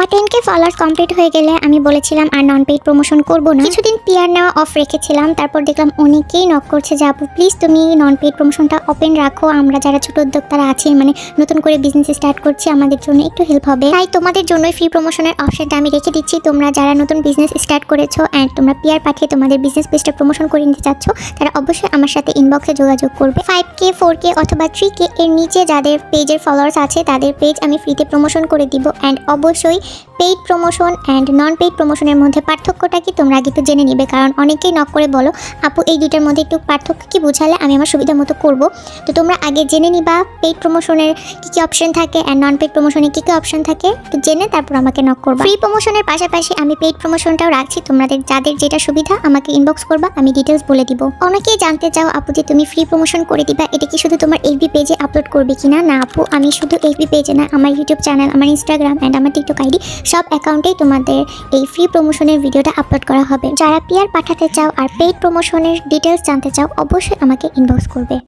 আমার 10K followers complete হয়ে গেলে আমি বলেছিলাম আর নন পেইড প্রমোশন করব না। কিছুদিন পিআর নেওয়া অফ রেখেছিলাম, তারপর দেখলাম অনেকেই নক করছে যে আপু প্লিজ তুমি নন পেইড প্রমোশনটা ওপেন রাখো, আমরা যারা ছোট উদ্যোক্তারা আছি মানে নতুন করে বিজনেস স্টার্ট করছি আমাদের জন্য একটু হেল্প হবে। তাই তোমাদের জন্যই ফ্রি প্রমোশনের অপশনটা আমি রেখে দিচ্ছি। তোমরা যারা নতুন বিজনেস স্টার্ট করেছো অ্যান্ড তোমরা পিআর পাঠিয়ে তোমাদের বিজনেস পেজটা প্রমোশন করে নিতে চাচ্ছ, তারা অবশ্যই আমার সাথে ইনবক্সে যোগাযোগ করবে। 5K 4K অথবা 3K এর নিচে যাদের পেজের ফলোয়ার্স আছে তাদের পেজ আমি ফ্রিতে প্রমোশন করে দিব। অ্যান্ড অবশ্যই paid promotion and non paid প্রমোশনের মধ্যে পার্থক্যটা কি তোমরা আগে একটু জেনে নিবে, কারণ অনেকেই নক করে বলো আপু এই দুইটার মধ্যে একটু পার্থক্য কি বোঝালে আমি আমার সুবিধা মতো করবো। তো তোমরা আগে জেনে নিবা পেইড প্রমোশনের কী কী অপশন থাকে অ্যান্ড নন পেইড প্রমোশনের কী কী অপশন থাকে, তো জেনে তারপর আমাকে নক করবা। ফ্রি প্রমোশনের পাশাপাশি আমি পেইড প্রমোশনটাও রাখছি, তোমাদের যাদের যেটা সুবিধা আমাকে ইনবক্স করবা, আমি ডিটেলস বলে দিব। অনেকেই জানতে চাও আপু যে তুমি ফ্রি প্রমোশন করে দিবা, এটা কি শুধু তোমার এফবি পেজে আপলোড করবে কিনা? না আপু, আমি শুধু এফবি পেজে না, আমার ইউটিউব চ্যানেল, আমার ইনস্টাগ্রাম অ্যান্ড আমার টিকটক আইডি সব অ্যাকাউন্টেই তোমাদের এই ফ্রি প্রমোশনের ভিডিওটা আপলোড করা হবে। যারা পিআর পাঠাতে চাও আর পেইড প্রমোশনের ডিটেলস জানতে চাও অবশ্যই আমাকে ইনবক্স করবে।